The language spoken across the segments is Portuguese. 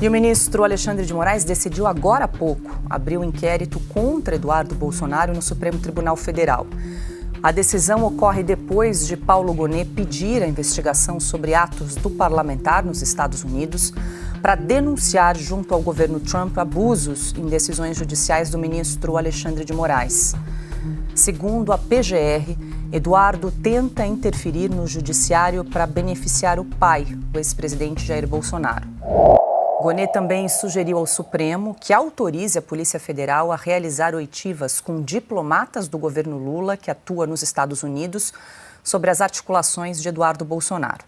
E o ministro Alexandre de Moraes decidiu agora há pouco abrir um inquérito contra Eduardo Bolsonaro no Supremo Tribunal Federal. A decisão ocorre depois de Paulo Gonet pedir a investigação sobre atos do parlamentar nos Estados Unidos para denunciar junto ao governo Trump abusos em decisões judiciais do ministro Alexandre de Moraes. Segundo a PGR, Eduardo tenta interferir no judiciário para beneficiar o pai, o ex-presidente Jair Bolsonaro. Gonet também sugeriu ao Supremo que autorize a Polícia Federal a realizar oitivas com diplomatas do governo Lula, que atua nos Estados Unidos, sobre as articulações de Eduardo Bolsonaro.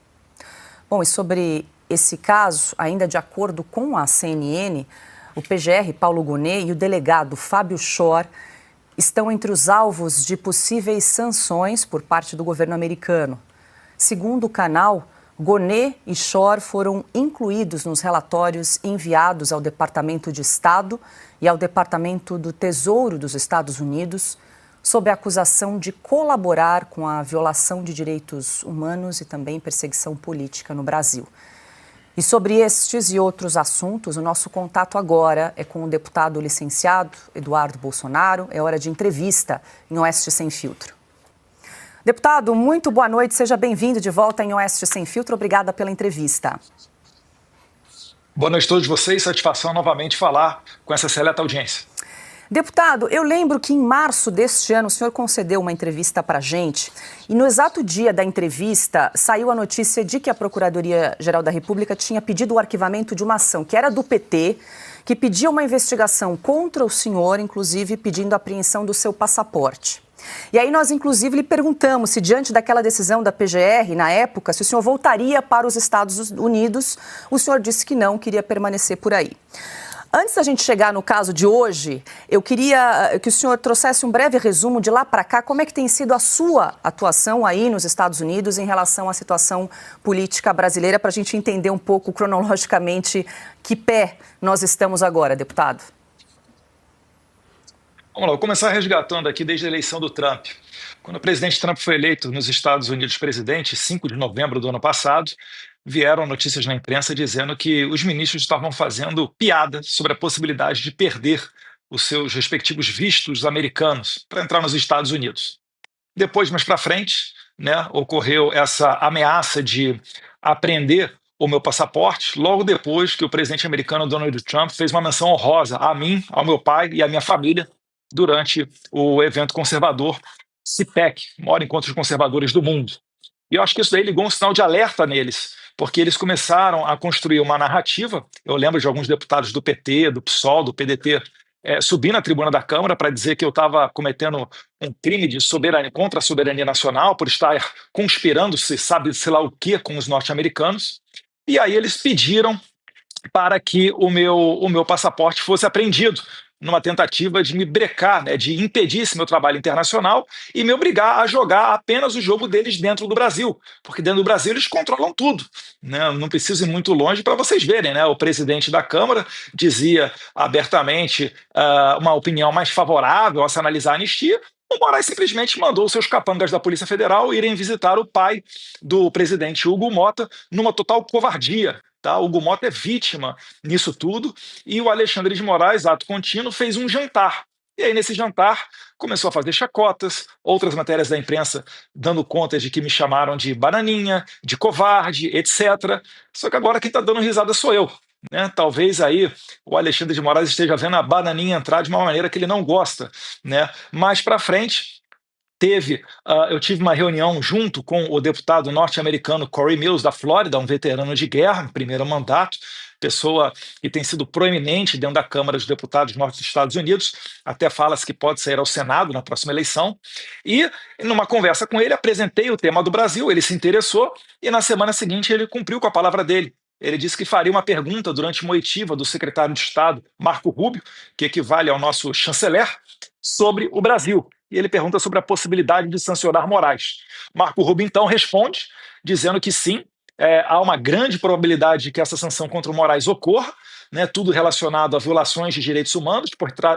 Bom, e sobre esse caso, ainda de acordo com a CNN, o PGR Paulo Gonet e o delegado Fábio Schor estão entre os alvos de possíveis sanções por parte do governo americano. Segundo o canal, Gonet e Schor foram incluídos nos relatórios enviados ao Departamento de Estado e ao Departamento do Tesouro dos Estados Unidos sob a acusação de colaborar com a violação de direitos humanos e também perseguição política no Brasil. E sobre estes e outros assuntos, o nosso contato agora é com o deputado licenciado Eduardo Bolsonaro. É hora de entrevista em Oeste Sem Filtro. Deputado, muito boa noite, seja bem-vindo de volta em Oeste Sem Filtro, obrigada pela entrevista. Boa noite a todos vocês, satisfação novamente falar com essa seleta audiência. Deputado, eu lembro que em março deste ano o senhor concedeu uma entrevista para a gente e no exato dia da entrevista saiu a notícia de que a Procuradoria-Geral da República tinha pedido o arquivamento de uma ação que era do PT, que pedia uma investigação contra o senhor, inclusive pedindo a apreensão do seu passaporte. E aí nós, inclusive, lhe perguntamos se, diante daquela decisão da PGR, na época, se o senhor voltaria para os Estados Unidos. O senhor disse que não, queria permanecer por aí. Antes da gente chegar no caso de hoje, eu queria que o senhor trouxesse um breve resumo de lá para cá, como é que tem sido a sua atuação aí nos Estados Unidos em relação à situação política brasileira, para a gente entender um pouco cronologicamente que pé nós estamos agora, deputado. Vamos lá, vou começar resgatando aqui desde a eleição do Trump. Quando o presidente Trump foi eleito nos Estados Unidos presidente, 5 de novembro do ano passado, vieram notícias na imprensa dizendo que os ministros estavam fazendo piada sobre a possibilidade de perder os seus respectivos vistos americanos para entrar nos Estados Unidos. Depois, mais para frente, ocorreu essa ameaça de apreender o meu passaporte, logo depois que o presidente americano Donald Trump fez uma menção honrosa a mim, ao meu pai e à minha família, durante o evento conservador CPAC, maior encontro de conservadores do mundo. E eu acho que isso daí ligou um sinal de alerta neles, porque eles começaram a construir uma narrativa. Eu lembro de alguns deputados do PT, do PSOL, do PDT, subir na tribuna da Câmara para dizer que eu estava cometendo um crime de soberania contra a soberania nacional por estar conspirando, se sabe, sei lá o que, com os norte-americanos. E aí eles pediram para que o meu passaporte fosse apreendido, numa tentativa de me brecar, de impedir esse meu trabalho internacional e me obrigar a jogar apenas o jogo deles dentro do Brasil, porque dentro do Brasil eles controlam tudo. Não preciso ir muito longe para vocês verem. O presidente da Câmara dizia abertamente uma opinião mais favorável a se analisar a anistia. O Moraes simplesmente mandou seus capangas da Polícia Federal irem visitar o pai do presidente Hugo Mota numa total covardia. O Hugo Mota é vítima nisso tudo e o Alexandre de Moraes, ato contínuo, fez um jantar. E aí, nesse jantar, começou a fazer chacotas, outras matérias da imprensa dando conta de que me chamaram de bananinha, de covarde, etc. Só que agora quem está dando risada sou eu. Talvez aí o Alexandre de Moraes esteja vendo a bananinha entrar de uma maneira que ele não gosta. Mais para frente, eu tive uma reunião junto com o deputado norte-americano Corey Mills, da Flórida, um veterano de guerra, primeiro mandato, pessoa que tem sido proeminente dentro da Câmara dos Deputados norte dos Estados Unidos, até fala-se que pode sair ao Senado na próxima eleição, e numa conversa com ele apresentei o tema do Brasil, ele se interessou, e na semana seguinte ele cumpriu com a palavra dele. Ele disse que faria uma pergunta durante uma oitiva do secretário de Estado, Marco Rubio, que equivale ao nosso chanceler, sobre o Brasil. E ele pergunta sobre a possibilidade de sancionar Moraes. Marco Rubio, então, responde, dizendo que sim, há uma grande probabilidade de que essa sanção contra o Moraes ocorra, tudo relacionado a violações de direitos humanos,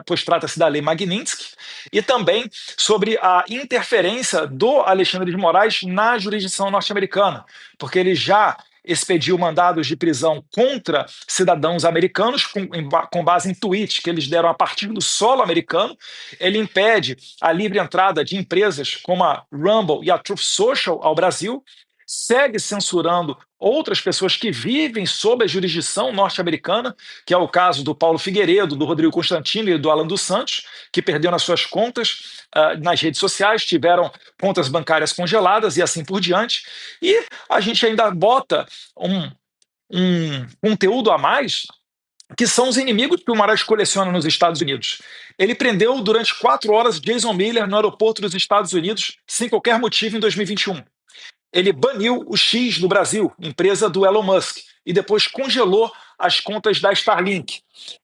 pois trata-se da Lei Magnitsky, e também sobre a interferência do Alexandre de Moraes na jurisdição norte-americana, porque ele já expediu mandados de prisão contra cidadãos americanos com base em tweets que eles deram a partir do solo americano. Ele impede a livre entrada de empresas como a Rumble e a Truth Social ao Brasil, segue censurando outras pessoas que vivem sob a jurisdição norte-americana, que é o caso do Paulo Figueiredo, do Rodrigo Constantino e do Alan dos Santos, que perderam as suas contas nas redes sociais, tiveram contas bancárias congeladas e assim por diante. E a gente ainda bota um conteúdo a mais, que são os inimigos que o Moraes coleciona nos Estados Unidos. Ele prendeu durante 4 horas Jason Miller no aeroporto dos Estados Unidos, sem qualquer motivo, em 2021. Ele baniu o X do Brasil, empresa do Elon Musk, e depois congelou as contas da Starlink.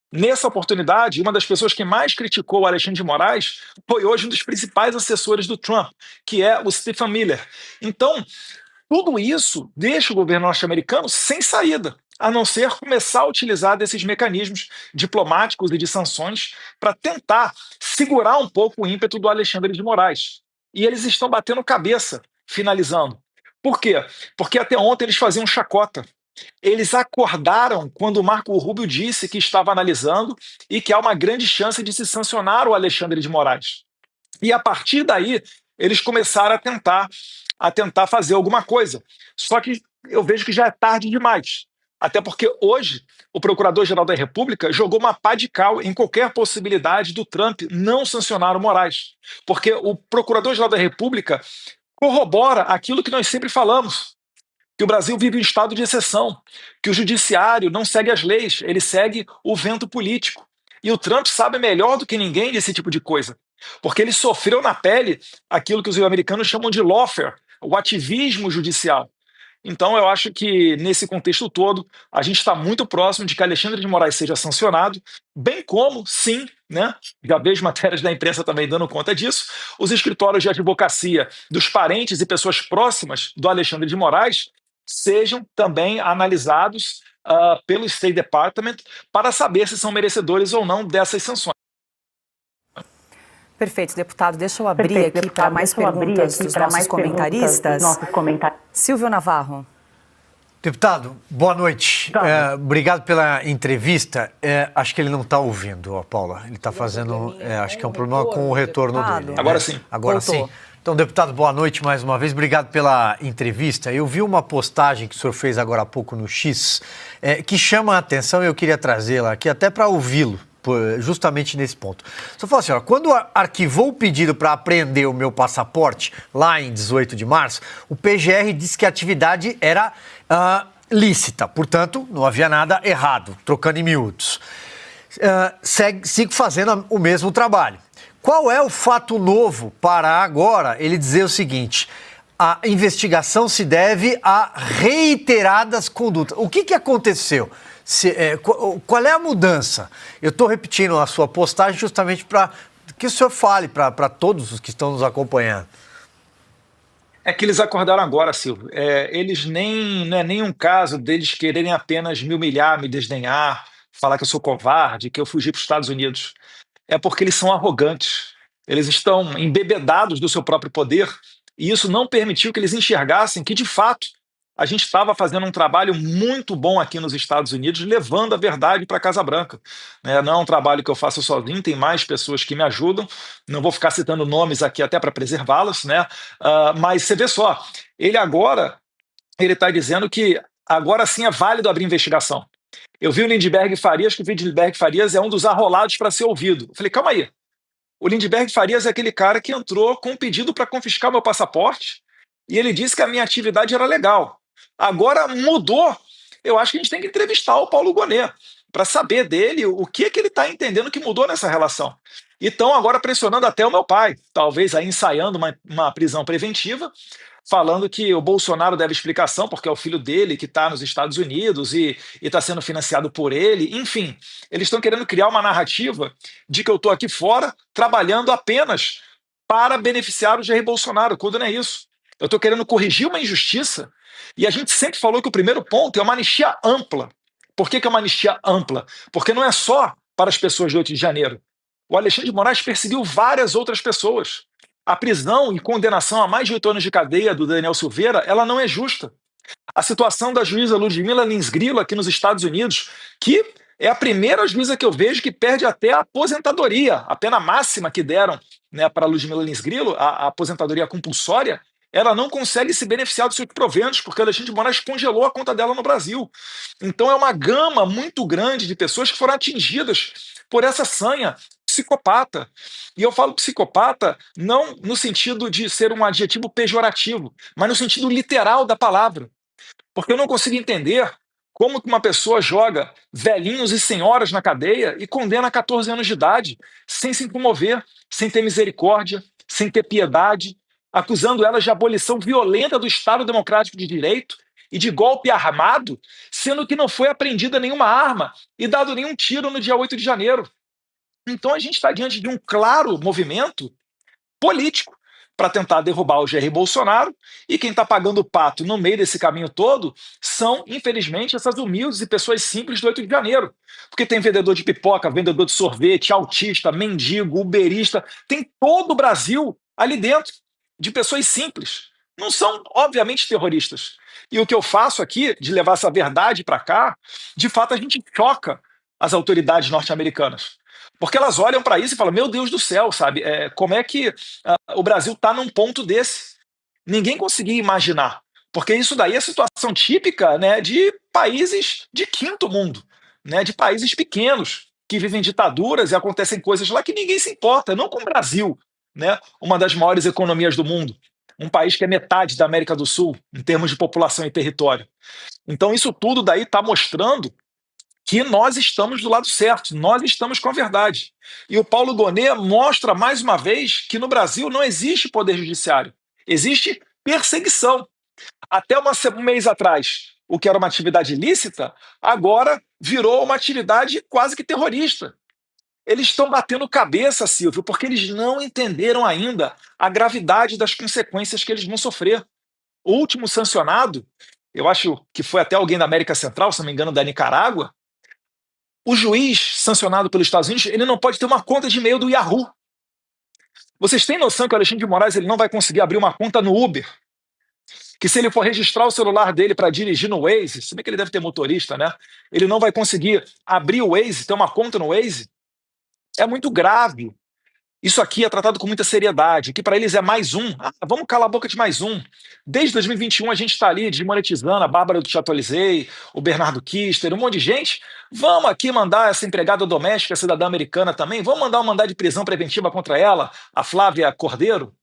Nessa oportunidade, uma das pessoas que mais criticou o Alexandre de Moraes foi hoje um dos principais assessores do Trump, que é o Stephen Miller. Então, tudo isso deixa o governo norte-americano sem saída, a não ser começar a utilizar desses mecanismos diplomáticos e de sanções para tentar segurar um pouco o ímpeto do Alexandre de Moraes. E eles estão batendo cabeça, finalizando. Por quê? Porque até ontem eles faziam chacota. Eles acordaram quando o Marco Rubio disse que estava analisando e que há uma grande chance de se sancionar o Alexandre de Moraes. E a partir daí, eles começaram a tentar fazer alguma coisa. Só que eu vejo que já é tarde demais. Até porque hoje o Procurador-Geral da República jogou uma pá de cal em qualquer possibilidade do Trump não sancionar o Moraes. Porque o Procurador-Geral da República corrobora aquilo que nós sempre falamos, que o Brasil vive um estado de exceção, que o judiciário não segue as leis, ele segue o vento político. E o Trump sabe melhor do que ninguém desse tipo de coisa, porque ele sofreu na pele aquilo que os americanos chamam de lawfare, o ativismo judicial. Então, eu acho que, nesse contexto todo, a gente está muito próximo de que Alexandre de Moraes seja sancionado, bem como, sim, né, já vejo matérias da imprensa também dando conta disso, os escritórios de advocacia dos parentes e pessoas próximas do Alexandre de Moraes sejam também analisados pelo State Department para saber se são merecedores ou não dessas sanções. Perfeito, deputado. Deixa eu abrir aqui para mais perguntas dos nossos comentaristas. Silvio Navarro. Deputado, boa noite. Obrigado pela entrevista. Acho que ele não está ouvindo, Paula. Ele está fazendo, acho que é um problema com o retorno dele. Agora sim. Agora sim. Então, deputado, boa noite mais uma vez. Obrigado pela entrevista. Eu vi uma postagem que o senhor fez agora há pouco no X, que chama a atenção e eu queria trazê-la aqui até para ouvi-lo, justamente nesse ponto. O senhor falou assim, quando arquivou o pedido para apreender o meu passaporte, lá em 18 de março, o PGR disse que a atividade era lícita, portanto, não havia nada errado, trocando em miúdos. Sigo fazendo o mesmo trabalho. Qual é o fato novo para agora ele dizer o seguinte: a investigação se deve a reiteradas condutas? O que aconteceu? Qual é a mudança? Eu estou repetindo a sua postagem justamente para que o senhor fale para todos os que estão nos acompanhando. É que eles acordaram agora, Silvio. Não é nem um caso deles quererem apenas me humilhar, me desdenhar, falar que eu sou covarde, que eu fugi para os Estados Unidos. É porque eles são arrogantes. Eles estão embebedados do seu próprio poder e isso não permitiu que eles enxergassem que, de fato, a gente estava fazendo um trabalho muito bom aqui nos Estados Unidos, levando a verdade para a Casa Branca. Não é um trabalho que eu faço sozinho, tem mais pessoas que me ajudam. Não vou ficar citando nomes aqui até para preservá-los, né? Mas você vê só, ele está dizendo que agora sim é válido abrir investigação. Eu vi o Lindbergh Farias, que o Lindbergh Farias é um dos arrolados para ser ouvido. Eu falei, calma aí. O Lindbergh Farias é aquele cara que entrou com um pedido para confiscar meu passaporte e ele disse que a minha atividade era legal. Agora mudou. Eu acho que a gente tem que entrevistar o Paulo Gonet para saber dele o que ele está entendendo que mudou nessa relação. E estão agora pressionando até o meu pai, talvez aí ensaiando uma prisão preventiva, falando que o Bolsonaro deve explicação porque é o filho dele que está nos Estados Unidos e está sendo financiado por ele. Enfim, eles estão querendo criar uma narrativa de que eu estou aqui fora trabalhando apenas para beneficiar o Jair Bolsonaro, quando não é isso. Eu estou querendo corrigir uma injustiça e a gente sempre falou que o primeiro ponto é uma anistia ampla. Por que é uma anistia ampla? Porque não é só para as pessoas de 8 de janeiro. O Alexandre de Moraes perseguiu várias outras pessoas. A prisão e condenação a mais de 8 anos de cadeia do Daniel Silveira, ela não é justa. A situação da juíza Ludmila Lins Grillo aqui nos Estados Unidos, que é a primeira juíza que eu vejo que perde até a aposentadoria, a pena máxima que deram, né, para Ludmila Lins Grillo, a aposentadoria compulsória, ela não consegue se beneficiar dos seus proventos, porque a Alexandre de Moraes congelou a conta dela no Brasil. Então é uma gama muito grande de pessoas que foram atingidas por essa sanha psicopata. E eu falo psicopata não no sentido de ser um adjetivo pejorativo, mas no sentido literal da palavra. Porque eu não consigo entender como que uma pessoa joga velhinhos e senhoras na cadeia e condena a 14 anos de idade, sem se comover, sem ter misericórdia, sem ter piedade, acusando elas de abolição violenta do Estado Democrático de Direito e de golpe armado, sendo que não foi apreendida nenhuma arma e dado nenhum tiro no dia 8 de janeiro. Então a gente está diante de um claro movimento político para tentar derrubar o Jair Bolsonaro, e quem está pagando o pato no meio desse caminho todo são, infelizmente, essas humildes e pessoas simples do 8 de janeiro. Porque tem vendedor de pipoca, vendedor de sorvete, autista, mendigo, uberista, tem todo o Brasil ali dentro, de pessoas simples. Não são, obviamente, terroristas. E o que eu faço aqui, de levar essa verdade para cá, de fato a gente choca as autoridades norte-americanas. Porque elas olham para isso e falam: meu Deus do céu, sabe? Como é que o Brasil está num ponto desse? Ninguém conseguia imaginar. Porque isso daí é situação típica, né, de países de quinto mundo, né, de países pequenos, que vivem ditaduras e acontecem coisas lá que ninguém se importa, não com o Brasil, né, uma das maiores economias do mundo, um país que é metade da América do Sul, em termos de população e território. Então, isso tudo daí está mostrando que nós estamos do lado certo, nós estamos com a verdade. E o Paulo Gonet mostra mais uma vez que no Brasil não existe poder judiciário, existe perseguição. Até um mês atrás, o que era uma atividade ilícita, agora virou uma atividade quase que terrorista. Eles estão batendo cabeça, Silvio, porque eles não entenderam ainda a gravidade das consequências que eles vão sofrer. O último sancionado, eu acho que foi até alguém da América Central, se não me engano, da Nicarágua. O juiz sancionado pelos Estados Unidos, ele não pode ter uma conta de e-mail do Yahoo. Vocês têm noção que o Alexandre de Moraes ele não vai conseguir abrir uma conta no Uber? Que se ele for registrar o celular dele para dirigir no Waze, se bem que ele deve ter motorista, né? Ele não vai conseguir abrir o Waze, ter uma conta no Waze? É muito grave. Isso aqui é tratado com muita seriedade, que para eles é mais um. Vamos calar a boca de mais um. Desde 2021 a gente está ali desmonetizando a Bárbara do Chatolisei, o Bernardo Kister, um monte de gente. Vamos aqui mandar essa empregada doméstica, cidadã americana também, vamos mandar um mandado de prisão preventiva contra ela, a Flávia Cordeiro.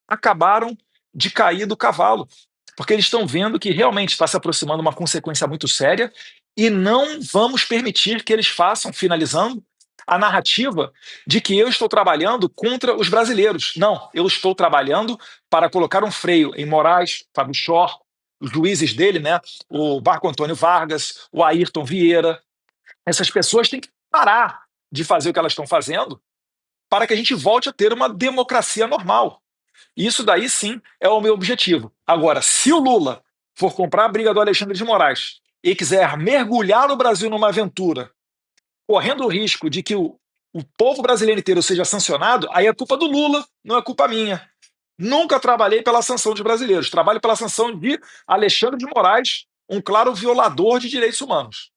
Acabaram de cair do cavalo, porque eles estão vendo que realmente está se aproximando uma consequência muito séria e não vamos permitir que eles façam, finalizando, a narrativa de que eu estou trabalhando contra os brasileiros. Não, eu estou trabalhando para colocar um freio em Moraes, Fábio Chor, os juízes dele, né? O Marco Antônio Vargas, o Ayrton Vieira. Essas pessoas têm que parar de fazer o que elas estão fazendo para que a gente volte a ter uma democracia normal. Isso daí sim é o meu objetivo. Agora, se o Lula for comprar a briga do Alexandre de Moraes e quiser mergulhar o Brasil numa aventura correndo o risco de que o povo brasileiro inteiro seja sancionado, aí é culpa do Lula, não é culpa minha. Nunca trabalhei pela sanção de brasileiros, trabalho pela sanção de Alexandre de Moraes, um claro violador de direitos humanos.